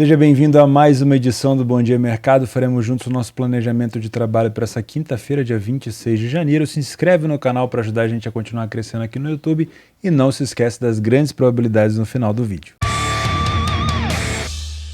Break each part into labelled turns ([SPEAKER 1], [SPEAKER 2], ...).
[SPEAKER 1] Seja bem-vindo a mais uma edição do Bom Dia Mercado. Faremos juntos o nosso planejamento de trabalho para essa quinta-feira, dia 26 de janeiro. Se inscreve no canal para ajudar a gente a continuar crescendo aqui no YouTube e não se esquece das grandes probabilidades no final do vídeo.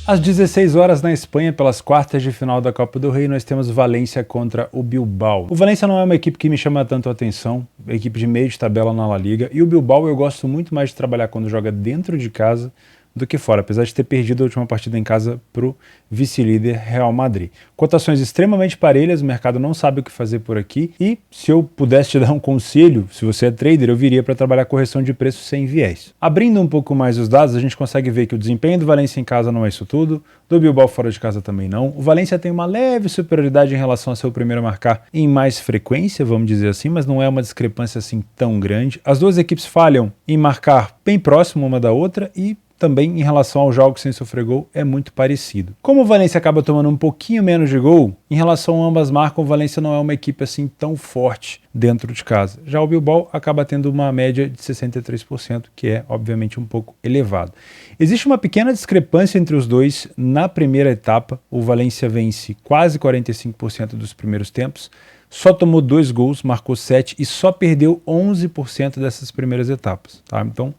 [SPEAKER 1] Às 16 horas na Espanha, pelas quartas de final da Copa do Rei, nós temos Valência contra o Bilbao. O Valência não é uma equipe que me chama tanto a atenção, é equipe de meio de tabela na La Liga, e o Bilbao eu gosto muito mais de trabalhar quando joga dentro de casa do que fora, apesar de ter perdido a última partida em casa para o vice-líder Real Madrid. Cotações extremamente parelhas, o mercado não sabe o que fazer por aqui, e se eu pudesse te dar um conselho, se você é trader, eu viria para trabalhar correção de preço sem viés. Abrindo um pouco mais os dados, a gente consegue ver que o desempenho do Valência em casa não é isso tudo, do Bilbao fora de casa também não. O Valência tem uma leve superioridade em relação a ser o primeiro a marcar em mais frequência, vamos dizer assim, mas não é uma discrepância assim tão grande. As duas equipes falham em marcar bem próximo uma da outra e também em relação aos jogos sem sofrer gol é muito parecido. Como o Valência acaba tomando um pouquinho menos de gol, em relação a ambas marcas, o Valência não é uma equipe assim tão forte dentro de casa. Já o Bilbao acaba tendo uma média de 63%, que é obviamente um pouco elevado. Existe uma pequena discrepância entre os dois na primeira etapa. O Valência vence quase 45% dos primeiros tempos, só tomou 2 gols, marcou 7 e só perdeu 11% dessas primeiras etapas. Tá? Então,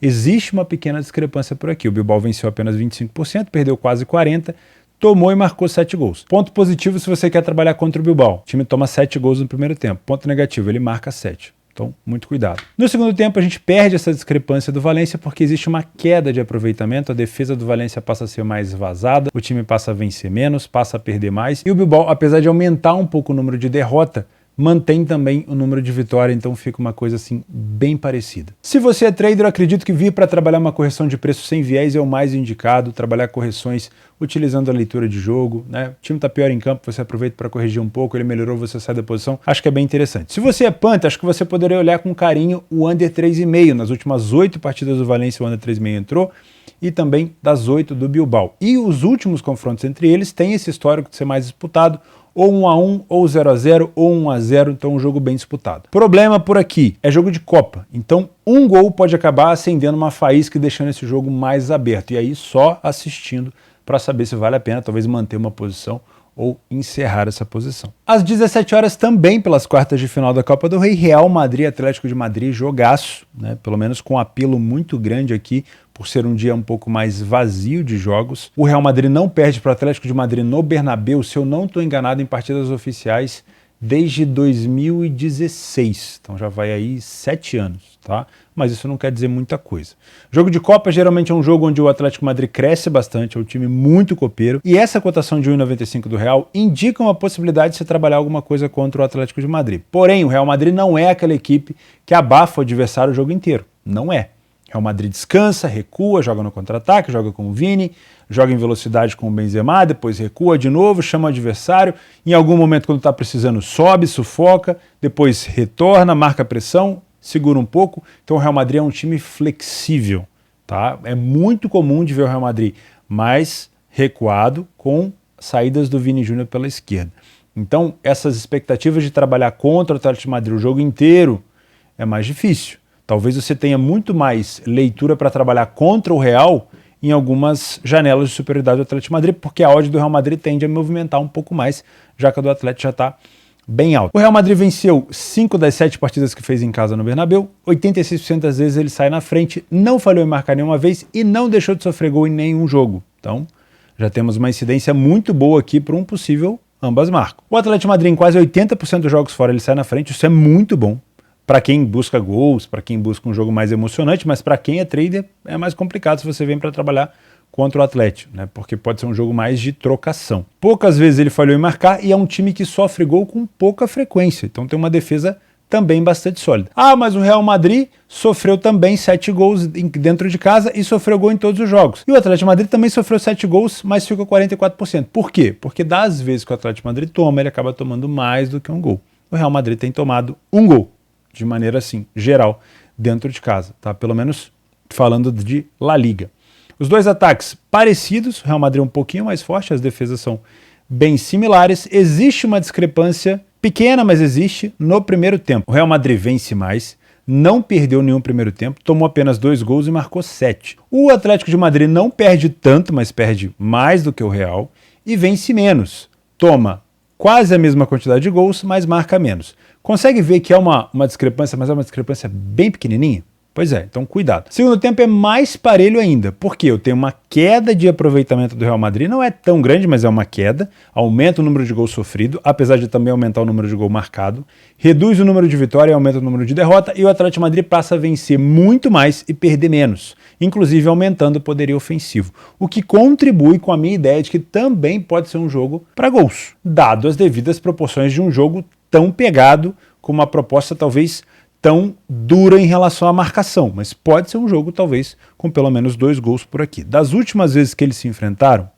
[SPEAKER 1] existe uma pequena discrepância por aqui. O Bilbao venceu apenas 25%, perdeu quase 40%, tomou e marcou 7 gols. Ponto positivo se você quer trabalhar contra o Bilbao. O time toma 7 gols no primeiro tempo. Ponto negativo, ele marca 7. Então, muito cuidado. No segundo tempo, a gente perde essa discrepância do Valência porque existe uma queda de aproveitamento, a defesa do Valência passa a ser mais vazada, o time passa a vencer menos, passa a perder mais, e o Bilbao, apesar de aumentar um pouco o número de derrota, mantém também o número de vitória, então fica uma coisa assim bem parecida. Se você é trader, eu acredito que vir para trabalhar uma correção de preço sem viés é o mais indicado, trabalhar correções utilizando a leitura de jogo, né? O time está pior em campo, você aproveita para corrigir um pouco, ele melhorou, você sai da posição, acho que é bem interessante. Se você é punter, acho que você poderia olhar com carinho o under 3,5, nas últimas 8 partidas do Valência o under 3,5 entrou, e também das 8 do Bilbao. E os últimos confrontos entre eles têm esse histórico de ser mais disputado, ou 1-1, ou 0-0, ou 1-0, então um jogo bem disputado. Problema por aqui, é jogo de Copa, então um gol pode acabar acendendo uma faísca e deixando esse jogo mais aberto, e aí só assistindo para saber se vale a pena talvez manter uma posição ou encerrar essa posição. Às 17 horas também pelas quartas de final da Copa do Rei, Real Madrid, Atlético de Madrid, jogaço, né? Pelo menos com um apelo muito grande aqui, por ser um dia um pouco mais vazio de jogos. O Real Madrid não perde para o Atlético de Madrid no Bernabéu, se eu não estou enganado, em partidas oficiais desde 2016, então já vai aí 7 anos, tá? Mas isso não quer dizer muita coisa. Jogo de Copa geralmente é um jogo onde o Atlético de Madrid cresce bastante, é um time muito copeiro, e essa cotação de 1,95 do Real indica uma possibilidade de você trabalhar alguma coisa contra o Atlético de Madrid. Porém, o Real Madrid não é aquela equipe que abafa o adversário o jogo inteiro, não é. Real Madrid descansa, recua, joga no contra-ataque, joga com o Vini, joga em velocidade com o Benzema, depois recua de novo, chama o adversário, em algum momento quando está precisando sobe, sufoca, depois retorna, marca pressão, segura um pouco. Então o Real Madrid é um time flexível, tá? É muito comum de ver o Real Madrid mais recuado com saídas do Vini Júnior pela esquerda. Então essas expectativas de trabalhar contra o Atlético de Madrid o jogo inteiro é mais difícil. Talvez você tenha muito mais leitura para trabalhar contra o Real em algumas janelas de superioridade do Atlético de Madrid, porque a odd do Real Madrid tende a movimentar um pouco mais, já que a do Atlético já está bem alta. O Real Madrid venceu 5 das 7 partidas que fez em casa no Bernabéu, 86% das vezes ele sai na frente, não falhou em marcar nenhuma vez e não deixou de sofrer gol em nenhum jogo. Então, já temos uma incidência muito boa aqui para um possível ambas marcam. O Atlético de Madrid em quase 80% dos jogos fora ele sai na frente, isso é muito bom. Para quem busca gols, para quem busca um jogo mais emocionante, mas para quem é trader é mais complicado se você vem para trabalhar contra o Atlético, né? Porque pode ser um jogo mais de trocação. Poucas vezes ele falhou em marcar e é um time que sofre gol com pouca frequência, então tem uma defesa também bastante sólida. Ah, mas o Real Madrid sofreu também 7 gols dentro de casa e sofreu gol em todos os jogos. E o Atlético de Madrid também sofreu 7 gols, mas ficou 44%. Por quê? Porque das vezes que o Atlético de Madrid toma, ele acaba tomando mais do que um gol. O Real Madrid tem tomado um gol, de maneira assim, geral, dentro de casa, tá? Pelo menos falando de La Liga. Os dois ataques parecidos, o Real Madrid um pouquinho mais forte, as defesas são bem similares. Existe uma discrepância pequena, mas existe no primeiro tempo. O Real Madrid vence mais, não perdeu nenhum primeiro tempo, tomou apenas 2 gols e marcou 7. O Atlético de Madrid não perde tanto, mas perde mais do que o Real e vence menos. Toma quase a mesma quantidade de gols, mas marca menos. Consegue ver que é uma discrepância, mas é uma discrepância bem pequenininha? Pois é, então cuidado. Segundo tempo é mais parelho ainda, porque eu tenho uma queda de aproveitamento do Real Madrid, não é tão grande, mas é uma queda, aumenta o número de gols sofrido, apesar de também aumentar o número de gol marcado, reduz o número de vitória e aumenta o número de derrota, e o Atlético de Madrid passa a vencer muito mais e perder menos, inclusive aumentando o poderio ofensivo, o que contribui com a minha ideia de que também pode ser um jogo para gols, dado as devidas proporções de um jogo tão pegado, com uma proposta talvez tão dura em relação à marcação, mas pode ser um jogo talvez com pelo menos 2 gols por aqui. Das últimas vezes que eles se enfrentaram,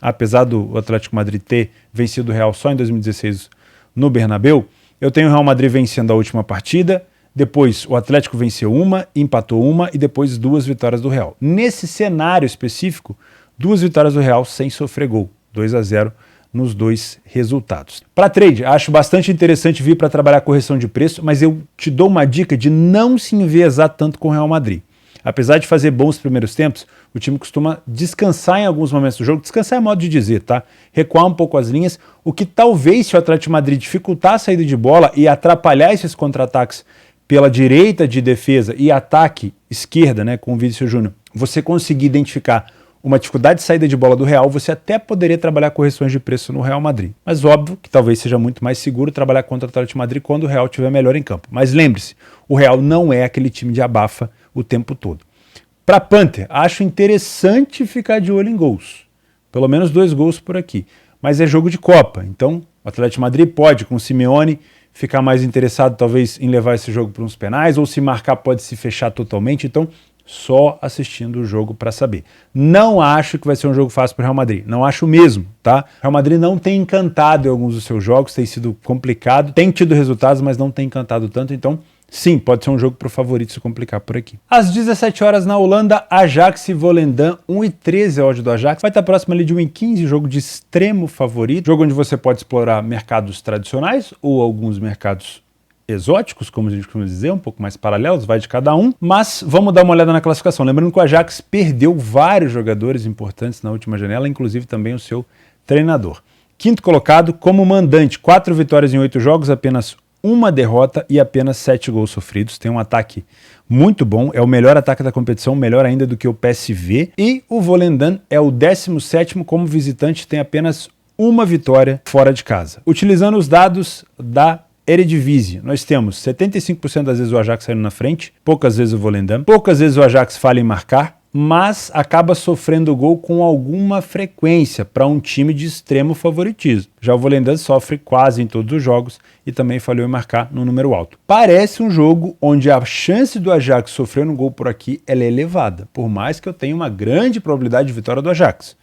[SPEAKER 1] apesar do Atlético Madrid ter vencido o Real só em 2016 no Bernabéu, eu tenho o Real Madrid vencendo a última partida, depois o Atlético venceu uma, empatou uma e depois 2 vitórias do Real. Nesse cenário específico, 2 vitórias do Real sem sofrer gol, 2-0 nos 2 resultados. Para trade, acho bastante interessante vir para trabalhar correção de preço, mas eu te dou uma dica de não se enviesar tanto com o Real Madrid. Apesar de fazer bons primeiros tempos, o time costuma descansar em alguns momentos do jogo, descansar é modo de dizer, tá? Recuar um pouco as linhas, o que talvez se o Atlético de Madrid dificultar a saída de bola e atrapalhar esses contra-ataques pela direita de defesa e ataque esquerda, né, com o Vinícius Júnior, você conseguir identificar uma dificuldade de saída de bola do Real, você até poderia trabalhar correções de preço no Real Madrid. Mas óbvio que talvez seja muito mais seguro trabalhar contra o Atlético de Madrid quando o Real estiver melhor em campo. Mas lembre-se, o Real não é aquele time de abafa o tempo todo. Para Panther, acho interessante ficar de olho em gols. Pelo menos 2 gols por aqui. Mas é jogo de Copa, então o Atlético de Madrid pode, com o Simeone, ficar mais interessado talvez em levar esse jogo para uns penais, ou se marcar pode se fechar totalmente, então só assistindo o jogo para saber. Não acho que vai ser um jogo fácil para o Real Madrid, não acho mesmo, tá? O Real Madrid não tem encantado em alguns dos seus jogos, tem sido complicado, tem tido resultados, mas não tem encantado tanto, então sim, pode ser um jogo para o favorito se complicar por aqui. Às 17 horas na Holanda, Ajax e Volendam, 1,13 é a odd do Ajax, vai estar próximo ali de 1,15, jogo de extremo favorito, jogo onde você pode explorar mercados tradicionais ou alguns mercados exóticos, como a gente costuma dizer, um pouco mais paralelos, vai de cada um, mas vamos dar uma olhada na classificação. Lembrando que o Ajax perdeu vários jogadores importantes na última janela, inclusive também o seu treinador. Quinto colocado, como mandante, 4 vitórias em 8 jogos, apenas 1 derrota e apenas 7 gols sofridos. Tem um ataque muito bom, é o melhor ataque da competição, melhor ainda do que o PSV. E o Volendam é o 17º como visitante, tem apenas 1 vitória fora de casa. Utilizando os dados da Eredivisie, nós temos 75% das vezes o Ajax saindo na frente, poucas vezes o Volendam, poucas vezes o Ajax falha em marcar, mas acaba sofrendo gol com alguma frequência para um time de extremo favoritismo. Já o Volendam sofre quase em todos os jogos e também falhou em marcar no número alto. Parece um jogo onde a chance do Ajax sofrer um gol por aqui ela é elevada, por mais que eu tenha uma grande probabilidade de vitória do Ajax.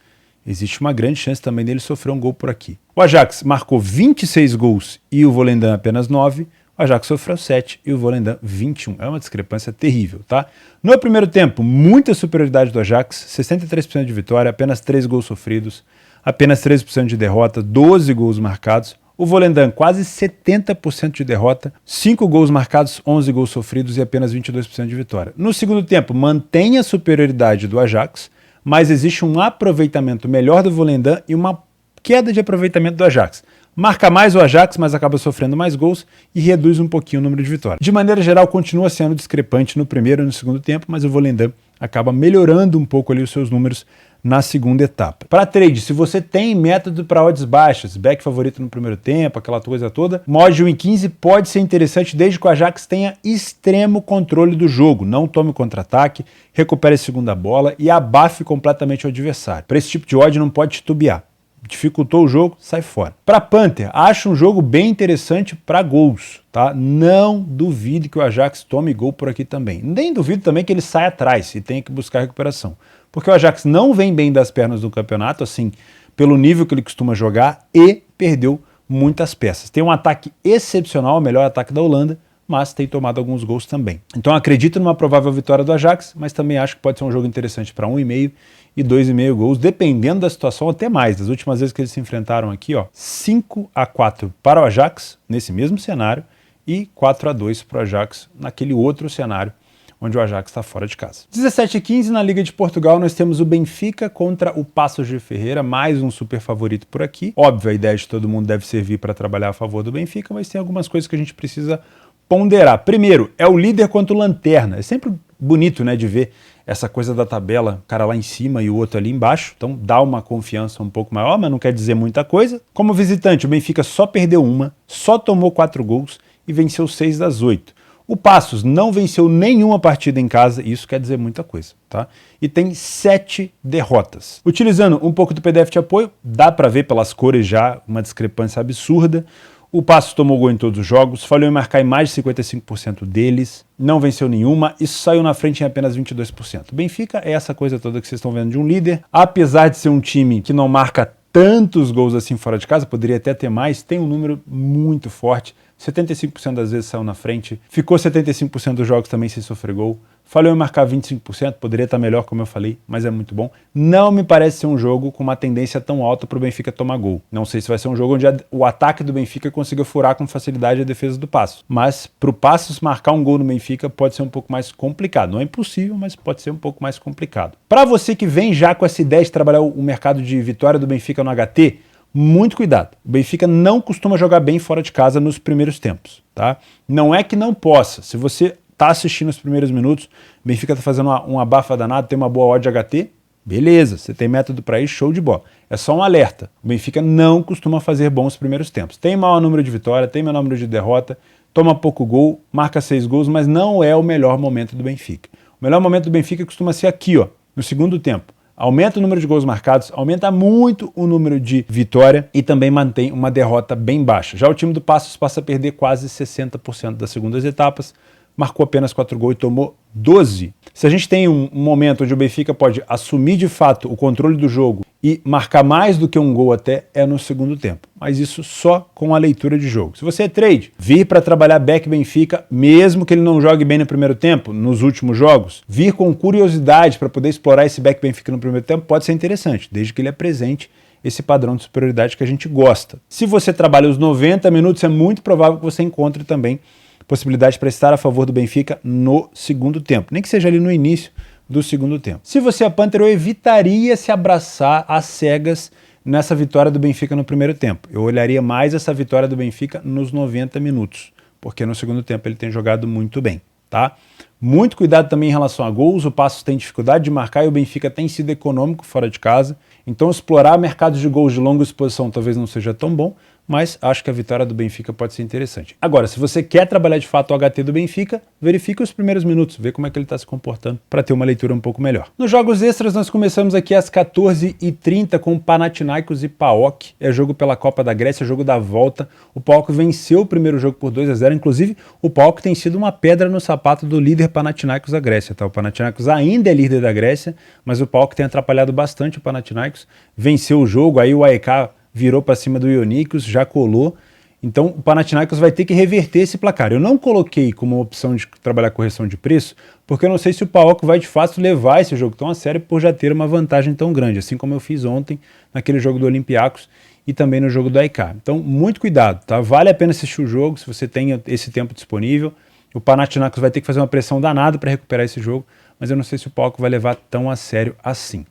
[SPEAKER 1] Existe uma grande chance também dele sofrer um gol por aqui. O Ajax marcou 26 gols e o Volendam apenas 9. O Ajax sofreu 7 e o Volendam 21. É uma discrepância terrível, tá? No primeiro tempo, muita superioridade do Ajax, 63% de vitória, apenas 3 gols sofridos, apenas 13% de derrota, 12 gols marcados. O Volendam quase 70% de derrota, 5 gols marcados, 11 gols sofridos e apenas 22% de vitória. No segundo tempo, mantém a superioridade do Ajax, mas existe um aproveitamento melhor do Volendam e uma queda de aproveitamento do Ajax. Marca mais o Ajax, mas acaba sofrendo mais gols e reduz um pouquinho o número de vitórias. De maneira geral, continua sendo discrepante no primeiro e no segundo tempo, mas o Volendam acaba melhorando um pouco ali os seus números na segunda etapa. Para trade, se você tem método para odds baixas, back favorito no primeiro tempo, aquela coisa toda, mod 1,15 pode ser interessante desde que o Ajax tenha extremo controle do jogo, não tome o contra-ataque, recupere a segunda bola e abafe completamente o adversário. Para esse tipo de odd não pode titubear. Dificultou o jogo, sai fora. Para Panther, acho um jogo bem interessante para gols, tá? Não duvide que o Ajax tome gol por aqui também. Nem duvido também que ele saia atrás e tenha que buscar recuperação. Porque o Ajax não vem bem das pernas do campeonato, assim, pelo nível que ele costuma jogar e perdeu muitas peças. Tem um ataque excepcional, o melhor ataque da Holanda, mas tem tomado alguns gols também. Então acredito numa provável vitória do Ajax, mas também acho que pode ser um jogo interessante para 1,5 e 2,5 gols, dependendo da situação, até mais. Das últimas vezes que eles se enfrentaram aqui, ó, 5-4 para o Ajax, nesse mesmo cenário, e 4-2 para o Ajax naquele outro cenário onde o Ajax está fora de casa. 17h15 na Liga de Portugal nós temos o Benfica contra o Paços de Ferreira, mais um super favorito por aqui. Óbvio, a ideia de todo mundo deve servir para trabalhar a favor do Benfica, mas tem algumas coisas que a gente precisa ponderar. Primeiro, é o líder contra o lanterna. É sempre bonito, né, de ver essa coisa da tabela, o cara lá em cima e o outro ali embaixo, então dá uma confiança um pouco maior, mas não quer dizer muita coisa. Como visitante, o Benfica só perdeu uma, só tomou 4 gols e venceu 6 das 8. O Paços não venceu nenhuma partida em casa, e isso quer dizer muita coisa, tá? E tem 7 derrotas. Utilizando um pouco do PDF de apoio, dá para ver pelas cores já uma discrepância absurda. O Paços tomou gol em todos os jogos, falhou em marcar em mais de 55% deles, não venceu nenhuma e saiu na frente em apenas 22%. Benfica é essa coisa toda que vocês estão vendo de um líder. Apesar de ser um time que não marca tantos gols assim fora de casa, poderia até ter mais, tem um número muito forte. 75% das vezes saiu na frente, ficou 75% dos jogos também sem sofrer gol, falhou em marcar 25%, poderia estar melhor, como eu falei, mas é muito bom. Não me parece ser um jogo com uma tendência tão alta para o Benfica tomar gol. Não sei se vai ser um jogo onde o ataque do Benfica consiga furar com facilidade a defesa do Paços, mas para o Paços marcar um gol no Benfica pode ser um pouco mais complicado. Não é impossível, mas pode ser um pouco mais complicado. Para você que vem já com essa ideia de trabalhar o mercado de vitória do Benfica no HT, muito cuidado. O Benfica não costuma jogar bem fora de casa nos primeiros tempos, tá? Não é que não possa. Se você está assistindo os primeiros minutos, o Benfica está fazendo uma abafa danada, tem uma boa odd HT, beleza, você tem método para ir, show de bola. É só um alerta. O Benfica não costuma fazer bons primeiros tempos. Tem maior número de vitória, tem menor número de derrota, toma pouco gol, marca 6 gols, mas não é o melhor momento do Benfica. O melhor momento do Benfica costuma ser aqui, ó, no segundo tempo. Aumenta o número de gols marcados, aumenta muito o número de vitória e também mantém uma derrota bem baixa. Já o time do Paços passa a perder quase 60% das segundas etapas, marcou apenas 4 gols e tomou 12. Se a gente tem um momento onde o Benfica pode assumir de fato o controle do jogo e marcar mais do que um gol até, é no segundo tempo. Mas isso só com a leitura de jogo. Se você é trade, vir para trabalhar back Benfica, mesmo que ele não jogue bem no primeiro tempo, nos últimos jogos, vir com curiosidade para poder explorar esse back Benfica no primeiro tempo pode ser interessante, desde que ele apresente esse padrão de superioridade que a gente gosta. Se você trabalha os 90 minutos, é muito provável que você encontre também possibilidade para estar a favor do Benfica no segundo tempo, nem que seja ali no início do segundo tempo. Se você é Panther, eu evitaria se abraçar às cegas nessa vitória do Benfica no primeiro tempo. Eu olharia mais essa vitória do Benfica nos 90 minutos, porque no segundo tempo ele tem jogado muito bem, tá? Muito cuidado também em relação a gols, o Paços tem dificuldade de marcar e o Benfica tem sido econômico fora de casa, então explorar mercados de gols de longa exposição talvez não seja tão bom, mas acho que a vitória do Benfica pode ser interessante. Agora, se você quer trabalhar de fato o HT do Benfica, verifique os primeiros minutos, vê como é que ele está se comportando para ter uma leitura um pouco melhor. Nos jogos extras, nós começamos aqui às 14h30 com Panathinaikos e PAOK. É jogo pela Copa da Grécia, jogo da volta. O PAOK venceu o primeiro jogo por 2-0, inclusive o PAOK tem sido uma pedra no sapato do líder Panathinaikos da Grécia. Tá? O Panathinaikos ainda é líder da Grécia, mas o PAOK tem atrapalhado bastante o Panathinaikos. Venceu o jogo, aí o AEK virou para cima do Ionikos, já colou. Então o Panathinaikos vai ter que reverter esse placar. Eu não coloquei como opção de trabalhar correção de preço, porque eu não sei se o PAOK vai de fato levar esse jogo tão a sério por já ter uma vantagem tão grande, assim como eu fiz ontem naquele jogo do Olympiacos e também no jogo do AEK. Então muito cuidado, tá? Vale a pena assistir o jogo se você tem esse tempo disponível. O Panathinaikos vai ter que fazer uma pressão danada para recuperar esse jogo, mas eu não sei se o PAOK vai levar tão a sério assim.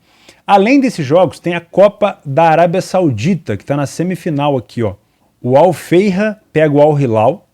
[SPEAKER 1] Além desses jogos, tem a Copa da Arábia Saudita, que está na semifinal aqui, ó. O Al-Feiha pega o Al-Hilal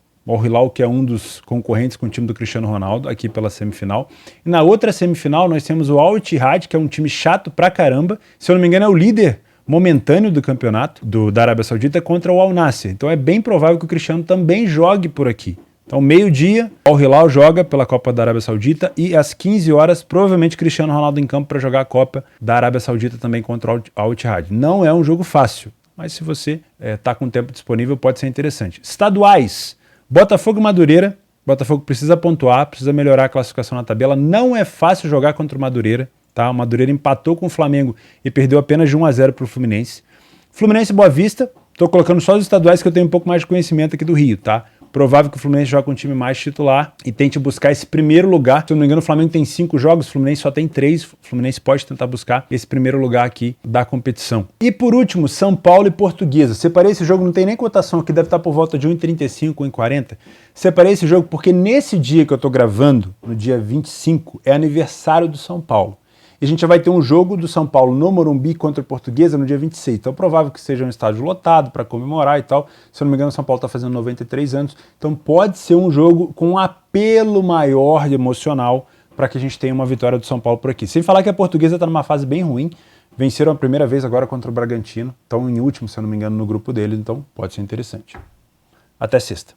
[SPEAKER 1] que é um dos concorrentes com o time do Cristiano Ronaldo, aqui pela semifinal. E na outra semifinal nós temos o Al-Ittihad, que é um time chato pra caramba. Se eu não me engano é o líder momentâneo do campeonato da Arábia Saudita contra o Al-Nassr. Então é bem provável que o Cristiano também jogue por aqui. Então, meio-dia, o Al-Hilal joga pela Copa da Arábia Saudita e às 15 horas, provavelmente Cristiano Ronaldo em campo para jogar a Copa da Arábia Saudita também contra o Al-Ittihad. Não é um jogo fácil, mas se você está com tempo disponível, pode ser interessante. Estaduais, Botafogo e Madureira. Botafogo precisa pontuar, precisa melhorar a classificação na tabela. Não é fácil jogar contra o Madureira, tá? O Madureira empatou com o Flamengo e perdeu apenas de 1-0 para o Fluminense. Fluminense e Boa Vista, estou colocando só os estaduais que eu tenho um pouco mais de conhecimento aqui do Rio, tá? provável que o Fluminense jogue com um time mais titular e tente buscar esse primeiro lugar. Se eu não me engano, o Flamengo tem 5 jogos, o Fluminense só tem 3. O Fluminense pode tentar buscar esse primeiro lugar aqui da competição. E por último, São Paulo e Portuguesa. Separei esse jogo, não tem nem cotação aqui, deve estar por volta de 1,35, 1,40. Separei esse jogo porque nesse dia que eu tô gravando, no dia 25, é aniversário do São Paulo. E a gente já vai ter um jogo do São Paulo no Morumbi contra a Portuguesa no dia 26. Então é provável que seja um estádio lotado para comemorar e tal. Se eu não me engano, o São Paulo está fazendo 93 anos. Então pode ser um jogo com um apelo maior emocional para que a gente tenha uma vitória do São Paulo por aqui. Sem falar que a Portuguesa está numa fase bem ruim. Venceram a primeira vez agora contra o Bragantino. Estão em último, se eu não me engano, no grupo deles. Então pode ser interessante. Até sexta.